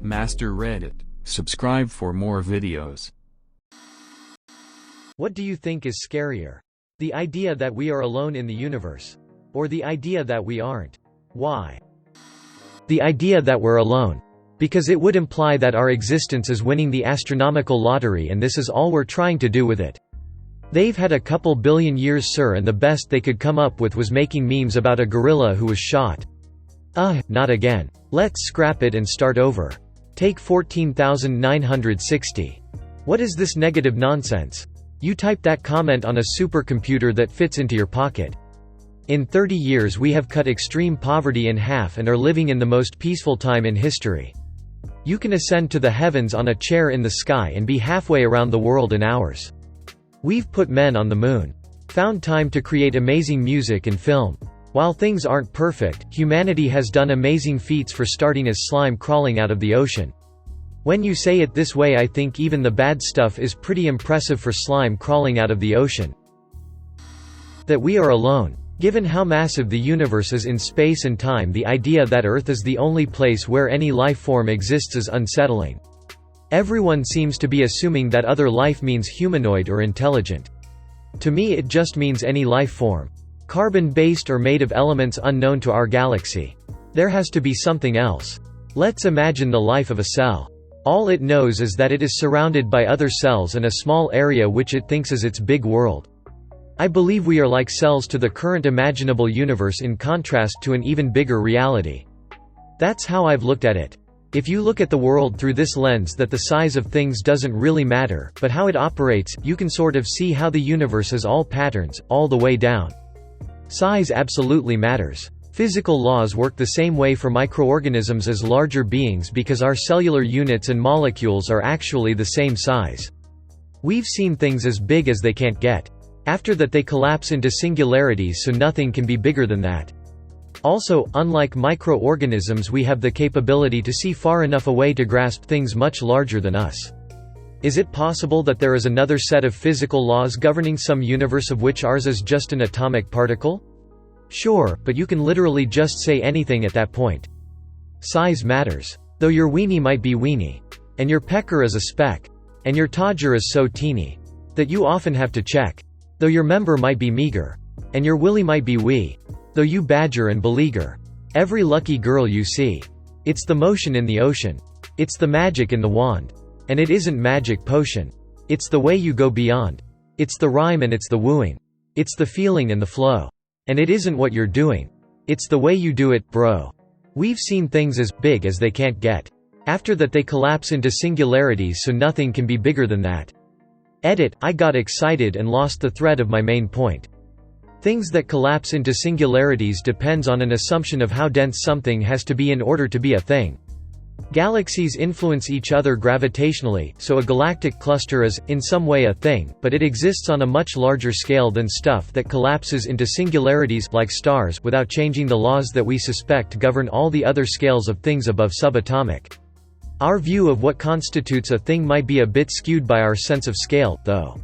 Master Reddit. Subscribe for more videos. What do you think is scarier? The idea that we are alone in the universe? Or the idea that we aren't? Why? The idea that we're alone. Because it would imply that our existence is winning the astronomical lottery and this is all we're trying to do with it. They've had a couple billion years, sir, and the best they could come up with was making memes about a gorilla who was shot. Not again. Let's scrap it and start over. Take 14,960. What is this negative nonsense? You type that comment on a supercomputer that fits into your pocket. In 30 years we have cut extreme poverty in half and are living in the most peaceful time in history. You can ascend to the heavens on a chair in the sky and be halfway around the world in hours. We've put men on the moon. Found time to create amazing music and film. While things aren't perfect, humanity has done amazing feats for starting as slime crawling out of the ocean. When you say it this way, I think even the bad stuff is pretty impressive for slime crawling out of the ocean. That we are alone. Given how massive the universe is in space and time, the idea that Earth is the only place where any life form exists is unsettling. Everyone seems to be assuming that other life means humanoid or intelligent. To me it just means any life form. Carbon-based or made of elements unknown to our galaxy. There has to be something else. Let's imagine the life of a cell. All it knows is that it is surrounded by other cells and a small area which it thinks is its big world. I believe we are like cells to the current imaginable universe in contrast to an even bigger reality. That's how I've looked at it. If you look at the world through this lens, that the size of things doesn't really matter, but how it operates, you can sort of see how the universe is all patterns, all the way down. Size absolutely matters. Physical laws work the same way for microorganisms as larger beings because our cellular units and molecules are actually the same size. We've seen things as big as they can't get. After that they collapse into singularities, so nothing can be bigger than that. Also, unlike microorganisms, we have the capability to see far enough away to grasp things much larger than us. Is it possible that there is another set of physical laws governing some universe of which ours is just an atomic particle? Sure, but you can literally just say anything at that point. Size matters. Though your weenie might be weenie. And your pecker is a speck. And your todger is so teeny that you often have to check. Though your member might be meager. And your willy might be wee. Though you badger and beleaguer every lucky girl you see. It's the motion in the ocean. It's the magic in the wand. And it isn't magic potion. It's the way you go beyond. It's the rhyme and it's the wooing. It's the feeling and the flow. And it isn't what you're doing. It's the way you do it, bro. We've seen things as big as they can't get. After that they collapse into singularities, so nothing can be bigger than that. Edit, I got excited and lost the thread of my main point. Things that collapse into singularities depends on an assumption of how dense something has to be in order to be a thing. Galaxies influence each other gravitationally, so a galactic cluster is, in some way, a thing, but it exists on a much larger scale than stuff that collapses into singularities, like stars, without changing the laws that we suspect govern all the other scales of things above subatomic. Our view of what constitutes a thing might be a bit skewed by our sense of scale, though.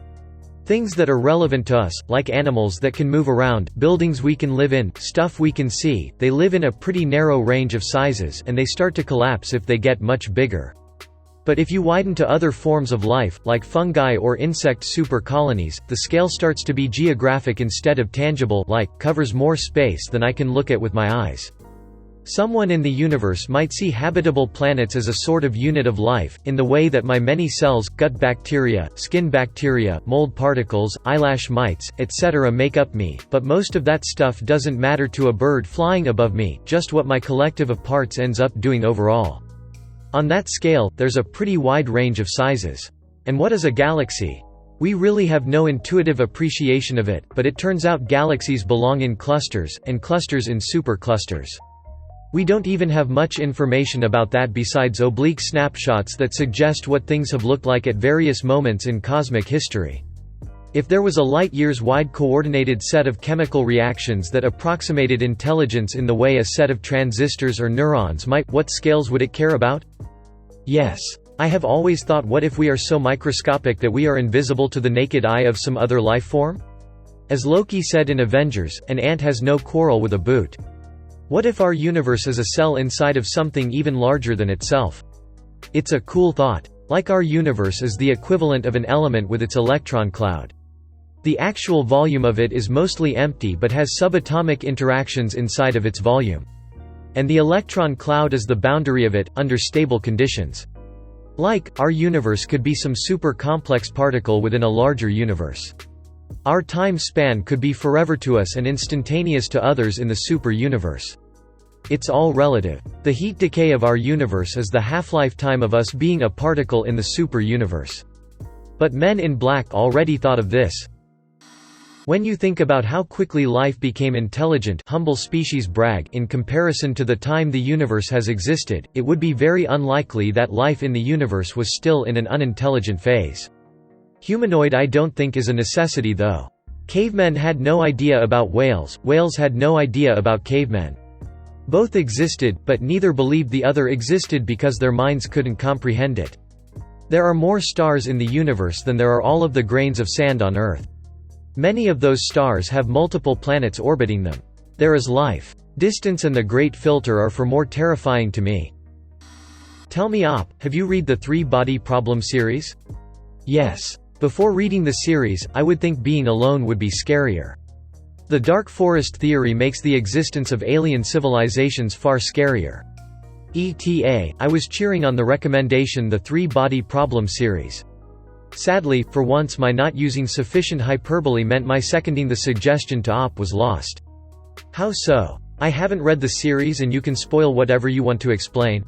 Things that are relevant to us, like animals that can move around, buildings we can live in, stuff we can see, they live in a pretty narrow range of sizes, and they start to collapse if they get much bigger. But if you widen to other forms of life, like fungi or insect super colonies, the scale starts to be geographic instead of tangible, like, covers more space than I can look at with my eyes. Someone in the universe might see habitable planets as a sort of unit of life, in the way that my many cells, gut bacteria, skin bacteria, mold particles, eyelash mites, etc. make up me, but most of that stuff doesn't matter to a bird flying above me, just what my collective of parts ends up doing overall. On that scale, there's a pretty wide range of sizes. And what is a galaxy? We really have no intuitive appreciation of it, but it turns out galaxies belong in clusters, and clusters in superclusters. We don't even have much information about that besides oblique snapshots that suggest what things have looked like at various moments in cosmic history. If there was a light-years-wide coordinated set of chemical reactions that approximated intelligence in the way a set of transistors or neurons might, what scales would it care about? Yes. I have always thought, what if we are so microscopic that we are invisible to the naked eye of some other life form? As Loki said in Avengers, an ant has no quarrel with a boot. What if our universe is a cell inside of something even larger than itself? It's a cool thought. Like our universe is the equivalent of an element with its electron cloud. The actual volume of it is mostly empty but has subatomic interactions inside of its volume. And the electron cloud is the boundary of it, under stable conditions. Like, our universe could be some super complex particle within a larger universe. Our time span could be forever to us and instantaneous to others in the super universe. It's all relative. The heat decay of our universe is the half-life time of us being a particle in the super universe. But Men in Black already thought of this. When you think about how quickly life became intelligent, humble species brag, in comparison to the time the universe has existed, it would be very unlikely that life in the universe was still in an unintelligent phase. Humanoid I don't think is a necessity though. Cavemen had no idea about whales, whales had no idea about cavemen. Both existed, but neither believed the other existed because their minds couldn't comprehend it. There are more stars in the universe than there are all of the grains of sand on Earth. Many of those stars have multiple planets orbiting them. There is life. Distance and the Great Filter are far more terrifying to me. Tell me Op, have you read the Three-Body Problem series? Yes. Before reading the series, I would think being alone would be scarier. The dark forest theory makes the existence of alien civilizations far scarier. ETA, I was cheering on the recommendation the Three-Body Problem series. Sadly, for once my not using sufficient hyperbole meant my seconding the suggestion to Op was lost. How so? I haven't read the series and you can spoil whatever you want to explain.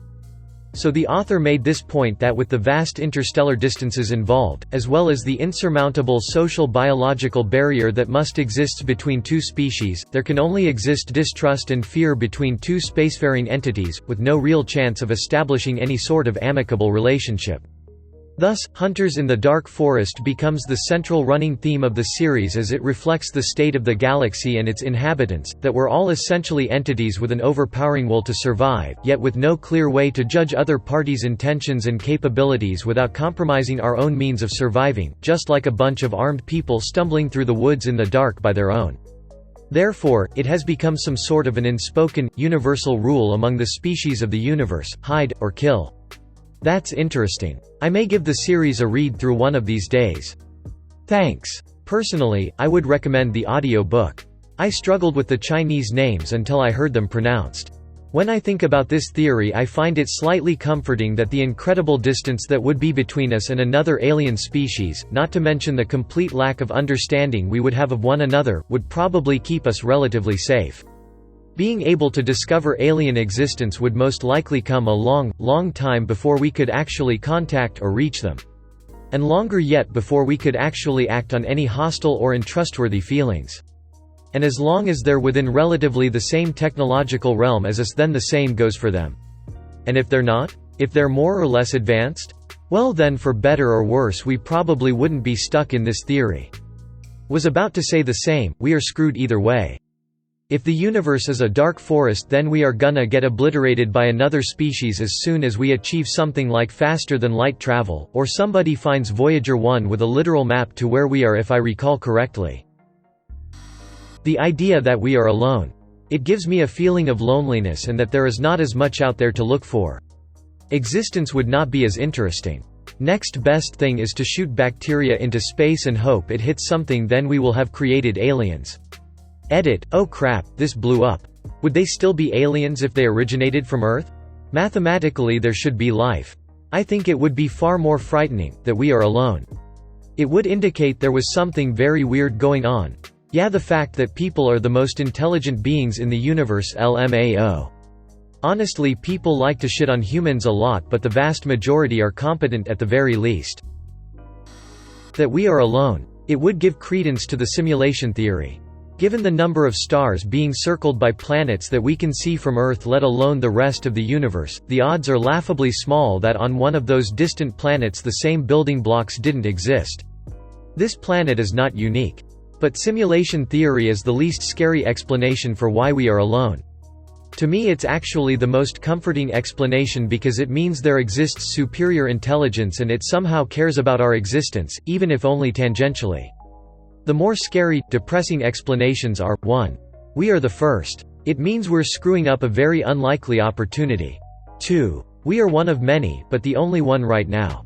So the author made this point that with the vast interstellar distances involved, as well as the insurmountable social biological barrier that must exist between two species, there can only exist distrust and fear between two spacefaring entities, with no real chance of establishing any sort of amicable relationship. Thus, Hunters in the Dark Forest becomes the central running theme of the series as it reflects the state of the galaxy and its inhabitants, that we're all essentially entities with an overpowering will to survive, yet with no clear way to judge other parties' intentions and capabilities without compromising our own means of surviving, just like a bunch of armed people stumbling through the woods in the dark by their own. Therefore, it has become some sort of an unspoken, universal rule among the species of the universe: hide, or kill. That's interesting. I may give the series a read through one of these days. Thanks. Personally, I would recommend the audio book. I struggled with the Chinese names until I heard them pronounced. When I think about this theory, I find it slightly comforting that the incredible distance that would be between us and another alien species, not to mention the complete lack of understanding we would have of one another, would probably keep us relatively safe. Being able to discover alien existence would most likely come a long, long time before we could actually contact or reach them. And longer yet before we could actually act on any hostile or untrustworthy feelings. And as long as they're within relatively the same technological realm as us, then the same goes for them. And if they're not? If they're more or less advanced? Well then, for better or worse, we probably wouldn't be stuck in this theory. Was about to say the same, we are screwed either way. If the universe is a dark forest, then we are gonna get obliterated by another species as soon as we achieve something like faster-than-light travel, or somebody finds Voyager 1 with a literal map to where we are, if I recall correctly. The idea that we are alone. It gives me a feeling of loneliness and that there is not as much out there to look for. Existence would not be as interesting. Next best thing is to shoot bacteria into space and hope it hits something, then we will have created aliens. Edit, oh crap, this blew up. Would they still be aliens if they originated from Earth? Mathematically there should be life. I think it would be far more frightening, that we are alone. It would indicate there was something very weird going on. Yeah, the fact that people are the most intelligent beings in the universe, LMAO. Honestly, people like to shit on humans a lot, but the vast majority are competent at the very least. That we are alone. It would give credence to the simulation theory. Given the number of stars being circled by planets that we can see from Earth, let alone the rest of the universe, the odds are laughably small that on one of those distant planets the same building blocks didn't exist. This planet is not unique. But simulation theory is the least scary explanation for why we are alone. To me, it's actually the most comforting explanation because it means there exists superior intelligence and it somehow cares about our existence, even if only tangentially. The more scary, depressing explanations are, 1. We are the first. It means we're screwing up a very unlikely opportunity. 2. We are one of many, but the only one right now.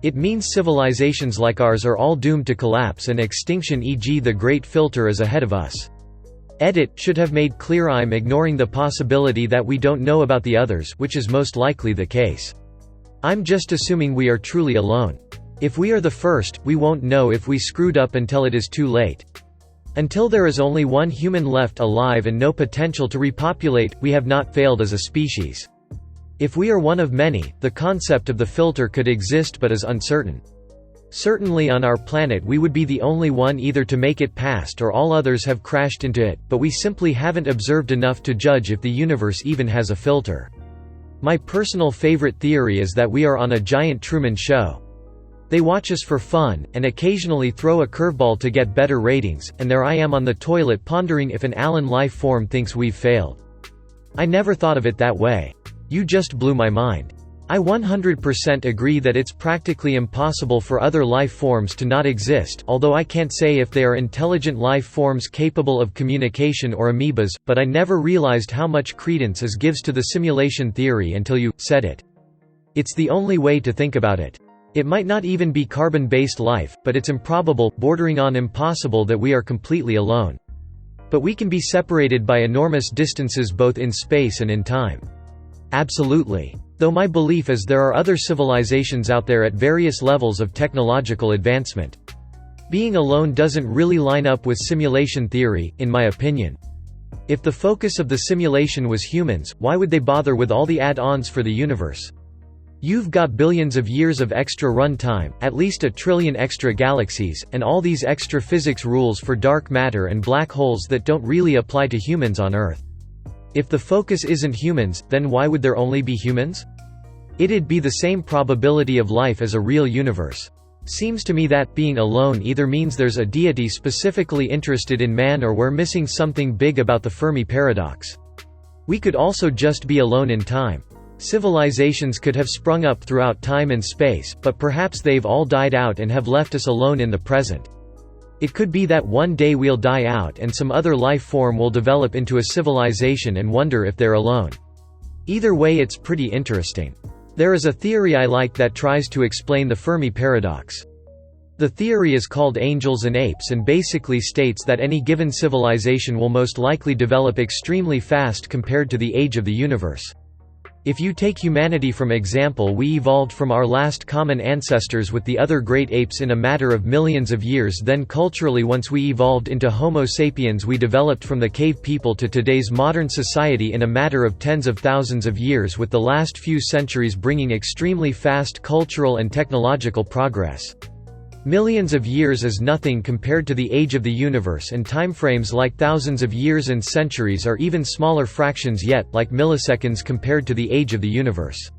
It means civilizations like ours are all doomed to collapse and extinction, e.g. the Great Filter is ahead of us. Edit should have made clear I'm ignoring the possibility that we don't know about the others, which is most likely the case. I'm just assuming we are truly alone. If we are the first, we won't know if we screwed up until it is too late. Until there is only one human left alive and no potential to repopulate, we have not failed as a species. If we are one of many, the concept of the filter could exist but is uncertain. Certainly on our planet we would be the only one either to make it past or all others have crashed into it, but we simply haven't observed enough to judge if the universe even has a filter. My personal favorite theory is that we are on a giant Truman Show. They watch us for fun, and occasionally throw a curveball to get better ratings, and there I am on the toilet pondering if an alien life form thinks we've failed. I never thought of it that way. You just blew my mind. I 100% agree that it's practically impossible for other life forms to not exist, although I can't say if they are intelligent life forms capable of communication or amoebas, but I never realized how much credence it gives to the simulation theory until you said it. It's the only way to think about it. It might not even be carbon-based life, but it's improbable, bordering on impossible that we are completely alone. But we can be separated by enormous distances both in space and in time. Absolutely. Though my belief is there are other civilizations out there at various levels of technological advancement. Being alone doesn't really line up with simulation theory, in my opinion. If the focus of the simulation was humans, why would they bother with all the add-ons for the universe? You've got billions of years of extra run time, at least a trillion extra galaxies, and all these extra physics rules for dark matter and black holes that don't really apply to humans on Earth. If the focus isn't humans, then why would there only be humans? It'd be the same probability of life as a real universe. Seems to me that being alone either means there's a deity specifically interested in man or we're missing something big about the Fermi paradox. We could also just be alone in time. Civilizations could have sprung up throughout time and space, but perhaps they've all died out and have left us alone in the present. It could be that one day we'll die out and some other life form will develop into a civilization and wonder if they're alone. Either way, it's pretty interesting. There is a theory I like that tries to explain the Fermi paradox. The theory is called Angels and Apes and basically states that any given civilization will most likely develop extremely fast compared to the age of the universe. If you take humanity from example, we evolved from our last common ancestors with the other great apes in a matter of millions of years. Then culturally, once we evolved into Homo sapiens, we developed from the cave people to today's modern society in a matter of tens of thousands of years, with the last few centuries bringing extremely fast cultural and technological progress. Millions of years is nothing compared to the age of the universe, and timeframes like thousands of years and centuries are even smaller fractions yet, like milliseconds compared to the age of the universe.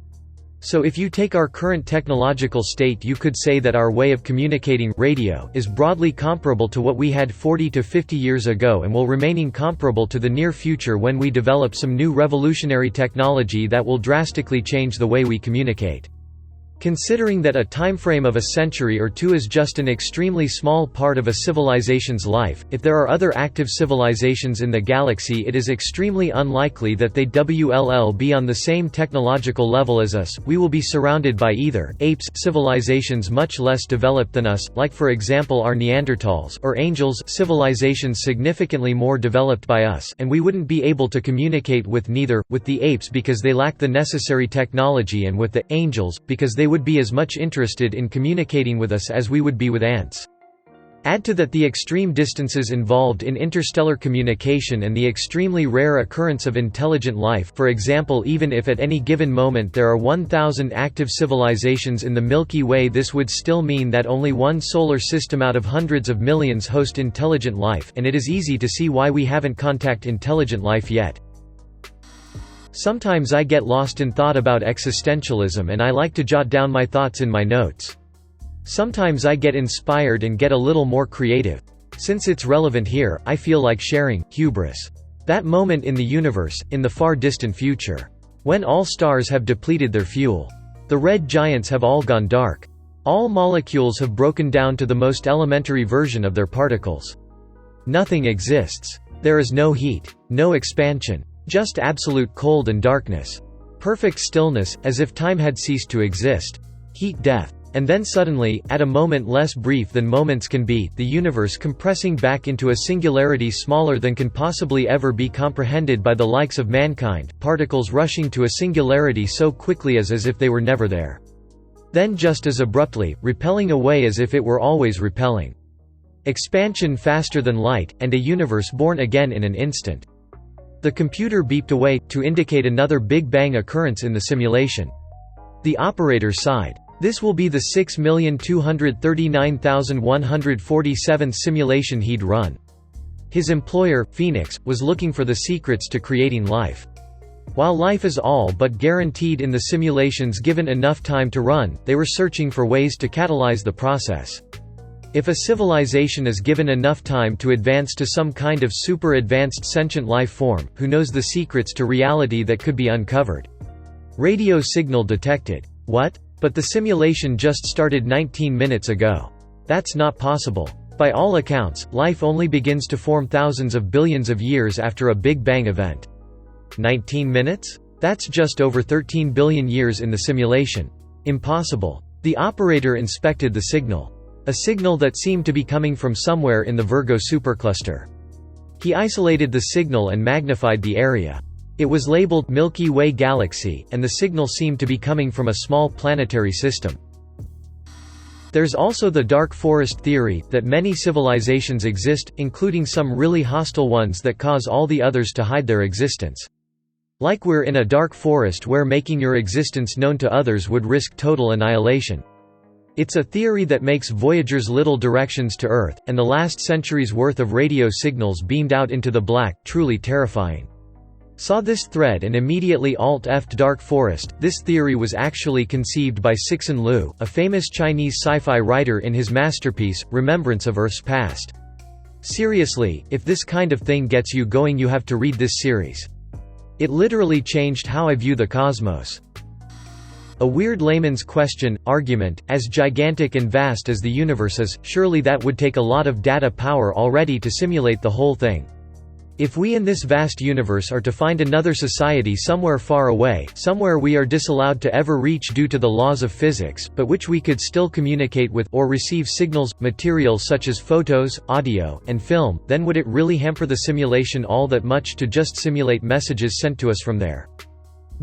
So if you take our current technological state, you could say that our way of communicating, radio, is broadly comparable to what we had 40 to 50 years ago and will remain comparable to the near future when we develop some new revolutionary technology that will drastically change the way we communicate. Considering that a timeframe of a century or two is just an extremely small part of a civilization's life, if there are other active civilizations in the galaxy, it is extremely unlikely that they will be on the same technological level as us. We will be surrounded by either apes, civilizations much less developed than us, like for example our Neanderthals, or angels, civilizations significantly more developed by us, and we wouldn't be able to communicate with neither, with the apes because they lack the necessary technology, and with the angels, because they would be as much interested in communicating with us as we would be with ants. Add to that the extreme distances involved in interstellar communication and the extremely rare occurrence of intelligent life. For example, even if at any given moment there are 1,000 active civilizations in the Milky Way, this would still mean that only one solar system out of hundreds of millions host intelligent life, and it is easy to see why we haven't contacted intelligent life yet. Sometimes I get lost in thought about existentialism, and I like to jot down my thoughts in my notes. Sometimes I get inspired and get a little more creative. Since it's relevant here, I feel like sharing. Hubris. That moment in the universe, in the far distant future. When all stars have depleted their fuel. The red giants have all gone dark. All molecules have broken down to the most elementary version of their particles. Nothing exists. There is no heat. No expansion. Just absolute cold and darkness. Perfect stillness, as if time had ceased to exist. Heat death. And then suddenly, at a moment less brief than moments can be, the universe compressing back into a singularity smaller than can possibly ever be comprehended by the likes of mankind, particles rushing to a singularity so quickly as if they were never there. Then just as abruptly, repelling away as if it were always repelling. Expansion faster than light, and a universe born again in an instant. The computer beeped away, to indicate another Big Bang occurrence in the simulation. The operator sighed. This will be the 6,239,147th simulation he'd run. His employer, Phoenix, was looking for the secrets to creating life. While life is all but guaranteed in the simulations given enough time to run, they were searching for ways to catalyze the process. If a civilization is given enough time to advance to some kind of super-advanced sentient life form, who knows the secrets to reality that could be uncovered? Radio signal detected. What? But the simulation just started 19 minutes ago. That's not possible. By all accounts, life only begins to form thousands of billions of years after a Big Bang event. 19 minutes? That's just over 13 billion years in the simulation. Impossible. The operator inspected the signal. A signal that seemed to be coming from somewhere in the Virgo supercluster. He isolated the signal and magnified the area. It was labeled Milky Way Galaxy, and the signal seemed to be coming from a small planetary system. There's also the dark forest theory, that many civilizations exist, including some really hostile ones that cause all the others to hide their existence. Like we're in a dark forest where making your existence known to others would risk total annihilation. It's a theory that makes Voyager's little directions to Earth, and the last century's worth of radio signals beamed out into the black, truly terrifying. Saw this thread and immediately Alt-F'd dark forest. This theory was actually conceived by Cixin Liu, a famous Chinese sci-fi writer, in his masterpiece, Remembrance of Earth's Past. Seriously, if this kind of thing gets you going, you have to read this series. It literally changed how I view the cosmos. A weird layman's question, argument, as gigantic and vast as the universe is, surely that would take a lot of data power already to simulate the whole thing. If we in this vast universe are to find another society somewhere far away, somewhere we are disallowed to ever reach due to the laws of physics, but which we could still communicate with, or receive signals, material such as photos, audio, and film, then would it really hamper the simulation all that much to just simulate messages sent to us from there?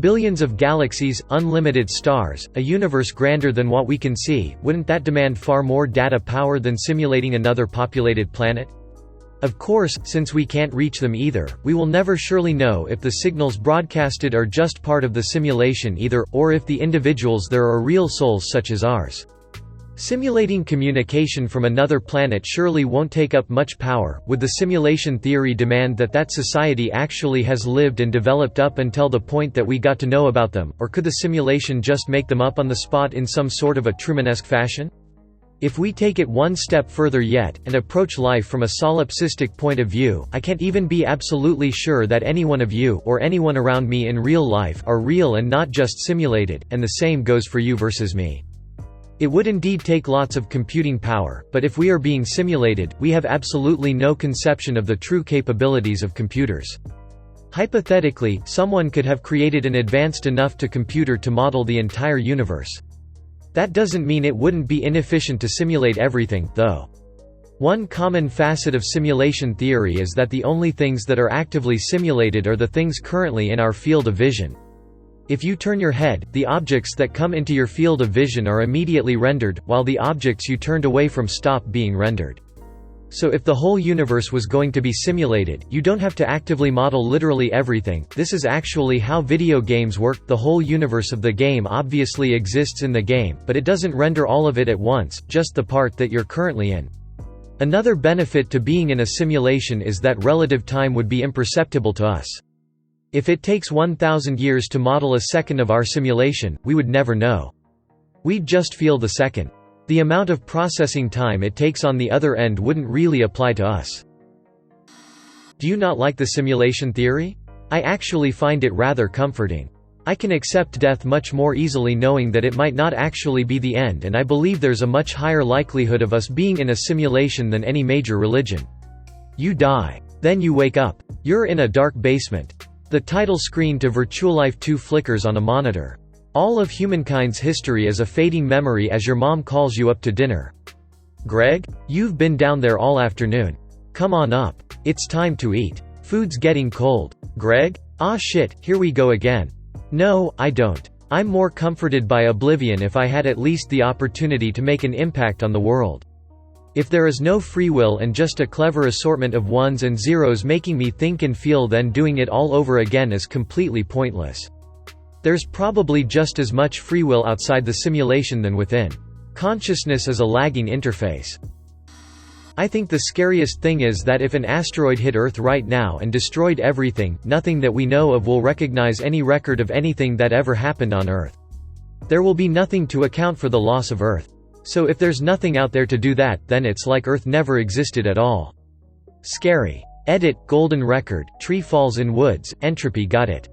Billions of galaxies, unlimited stars, a universe grander than what we can see, wouldn't that demand far more data power than simulating another populated planet? Of course, since we can't reach them either, we will never surely know if the signals broadcasted are just part of the simulation either, or if the individuals there are real souls such as ours. Simulating communication from another planet surely won't take up much power. Would the simulation theory demand that that society actually has lived and developed up until the point that we got to know about them, or could the simulation just make them up on the spot in some sort of a Truman-esque fashion? If we take it one step further yet, and approach life from a solipsistic point of view, I can't even be absolutely sure that any one of you, or anyone around me in real life, are real and not just simulated, and the same goes for you versus me. It would indeed take lots of computing power, but if we are being simulated, we have absolutely no conception of the true capabilities of computers. Hypothetically, someone could have created an advanced enough computer to model the entire universe. That doesn't mean it wouldn't be inefficient to simulate everything, though. One common facet of simulation theory is that the only things that are actively simulated are the things currently in our field of vision. If you turn your head, the objects that come into your field of vision are immediately rendered, while the objects you turned away from stop being rendered. So if the whole universe was going to be simulated, you don't have to actively model literally everything. This is actually how video games work. The whole universe of the game obviously exists in the game, but it doesn't render all of it at once, just the part that you're currently in. Another benefit to being in a simulation is that relative time would be imperceptible to us. If it takes 1,000 years to model a second of our simulation, we would never know. We'd just feel the second. The amount of processing time it takes on the other end wouldn't really apply to us. Do you not like the simulation theory? I actually find it rather comforting. I can accept death much more easily knowing that it might not actually be the end, and I believe there's a much higher likelihood of us being in a simulation than any major religion. You die. Then you wake up. You're in a dark basement. The title screen to Virtualife 2 flickers on a monitor. All of humankind's history is a fading memory as your mom calls you up to dinner. Greg? You've been down there all afternoon. Come on up. It's time to eat. Food's getting cold. Greg? Ah shit, here we go again. No, I don't. I'm more comforted by oblivion if I had at least the opportunity to make an impact on the world. If there is no free will and just a clever assortment of ones and zeros making me think and feel, then doing it all over again is completely pointless. There's probably just as much free will outside the simulation than within. Consciousness is a lagging interface. I think the scariest thing is that if an asteroid hit Earth right now and destroyed everything, nothing that we know of will recognize any record of anything that ever happened on Earth. There will be nothing to account for the loss of Earth. So if there's nothing out there to do that, then it's like Earth never existed at all. Scary. Edit, golden record, tree falls in woods, entropy got it.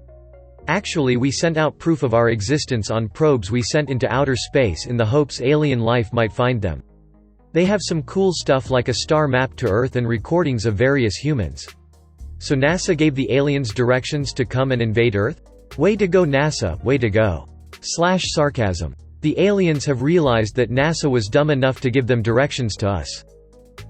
Actually, we sent out proof of our existence on probes we sent into outer space in the hopes alien life might find them. They have some cool stuff like a star map to Earth and recordings of various humans. So NASA gave the aliens directions to come and invade Earth? Way to go NASA, way to go. /sarcasm. The aliens have realized that NASA was dumb enough to give them directions to us.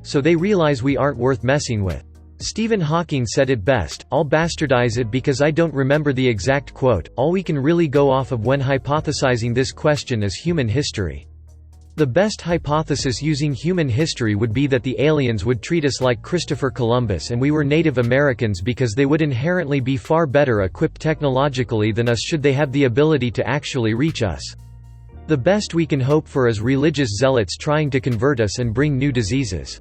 So they realize we aren't worth messing with. Stephen Hawking said it best, I'll bastardize it because I don't remember the exact quote, all we can really go off of when hypothesizing this question is human history. The best hypothesis using human history would be that the aliens would treat us like Christopher Columbus and we were Native Americans because they would inherently be far better equipped technologically than us should they have the ability to actually reach us. The best we can hope for is religious zealots trying to convert us and bring new diseases.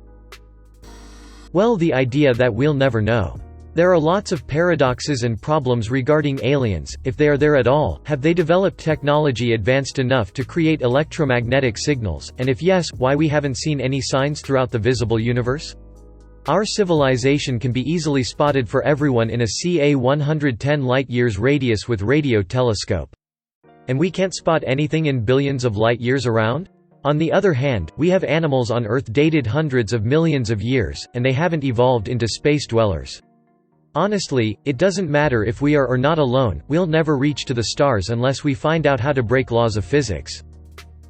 Well, the idea that we'll never know. There are lots of paradoxes and problems regarding aliens. If they are there at all, have they developed technology advanced enough to create electromagnetic signals, and if yes, why we haven't seen any signs throughout the visible universe? Our civilization can be easily spotted for everyone in a ca 110 light-years radius with radio telescope. And we can't spot anything in billions of light-years around? On the other hand, we have animals on Earth dated hundreds of millions of years, and they haven't evolved into space dwellers. Honestly, it doesn't matter if we are or not alone, we'll never reach to the stars unless we find out how to break laws of physics.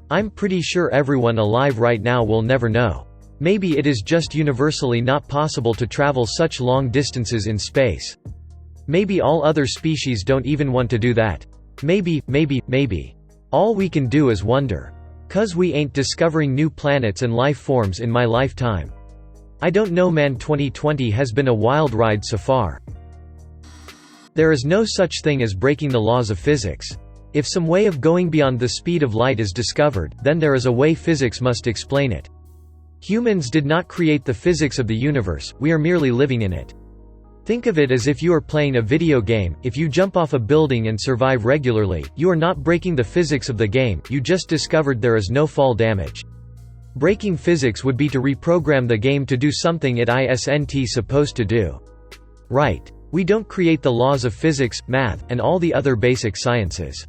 I'm pretty sure everyone alive right now will never know. Maybe it is just universally not possible to travel such long distances in space. Maybe all other species don't even want to do that. Maybe. All we can do is wonder. 'Cause we ain't discovering new planets and life forms in my lifetime. I don't know man, 2020 has been a wild ride so far. There is no such thing as breaking the laws of physics. If some way of going beyond the speed of light is discovered, then there is a way physics must explain it. Humans did not create the physics of the universe, we are merely living in it. Think of it as if you are playing a video game. If you jump off a building and survive regularly, you are not breaking the physics of the game, you just discovered there is no fall damage. Breaking physics would be to reprogram the game to do something it isn't supposed to do. Right. We don't create the laws of physics, math, and all the other basic sciences.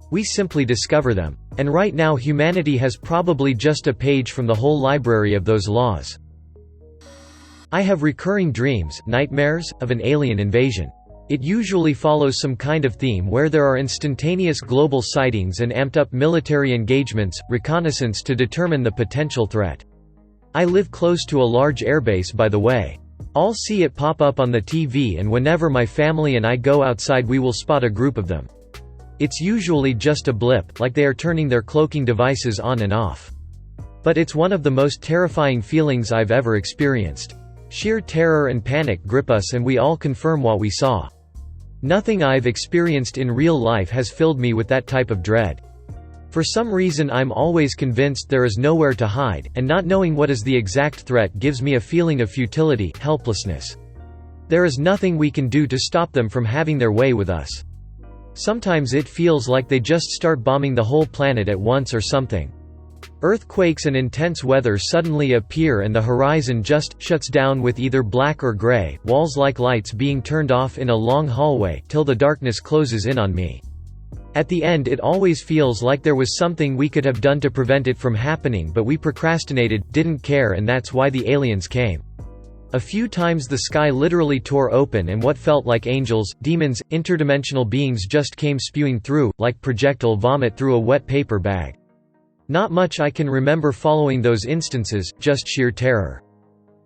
We simply discover them. And right now humanity has probably just a page from the whole library of those laws. I have recurring dreams, nightmares, of an alien invasion. It usually follows some kind of theme where there are instantaneous global sightings and amped-up military engagements, reconnaissance to determine the potential threat. I live close to a large airbase, by the way. I'll see it pop up on the TV, and whenever my family and I go outside we will spot a group of them. It's usually just a blip, like they are turning their cloaking devices on and off. But it's one of the most terrifying feelings I've ever experienced. Sheer terror and panic grip us and we all confirm what we saw. Nothing I've experienced in real life has filled me with that type of dread. For some reason I'm always convinced there is nowhere to hide, and not knowing what is the exact threat gives me a feeling of futility, helplessness. There is nothing we can do to stop them from having their way with us. Sometimes it feels like they just start bombing the whole planet at once or something. Earthquakes and intense weather suddenly appear and the horizon just shuts down with either black or gray, walls like lights being turned off in a long hallway, till the darkness closes in on me. At the end it always feels like there was something we could have done to prevent it from happening, but we procrastinated, didn't care, and that's why the aliens came. A few times the sky literally tore open and what felt like angels, demons, interdimensional beings just came spewing through, like projectile vomit through a wet paper bag. Not much I can remember following those instances, just sheer terror.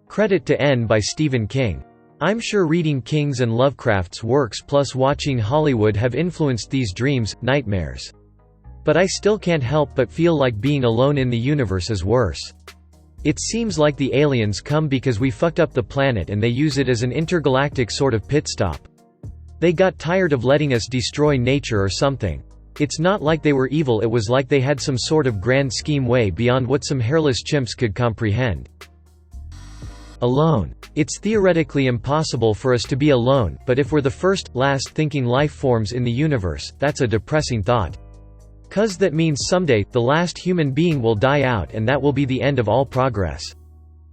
Credit to N by Stephen King. I'm sure reading King's and Lovecraft's works plus watching Hollywood have influenced these dreams, nightmares. But I still can't help but feel like being alone in the universe is worse. It seems like the aliens come because we fucked up the planet and they use it as an intergalactic sort of pit stop. They got tired of letting us destroy nature or something. It's not like they were evil, it was like they had some sort of grand scheme way beyond what some hairless chimps could comprehend. Alone. It's theoretically impossible for us to be alone, but if we're the first, last thinking life forms in the universe, that's a depressing thought. 'Cause that means someday, the last human being will die out and that will be the end of all progress.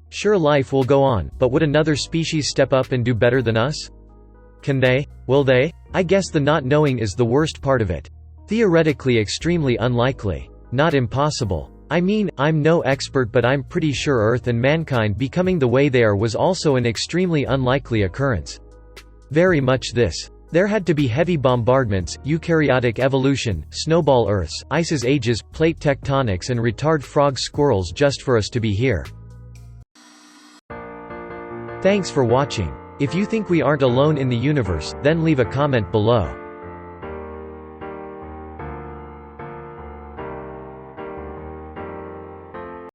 Sure, life will go on, but would another species step up and do better than us? Can they? Will they? I guess the not knowing is the worst part of it. Theoretically extremely unlikely. Not impossible. I mean, I'm no expert but I'm pretty sure Earth and mankind becoming the way they are was also an extremely unlikely occurrence. Very much this. There had to be heavy bombardments, eukaryotic evolution, snowball Earths, ices ages, plate tectonics and retard frog squirrels just for us to be here. Thanks for watching. If you think we aren't alone in the universe, then leave a comment below.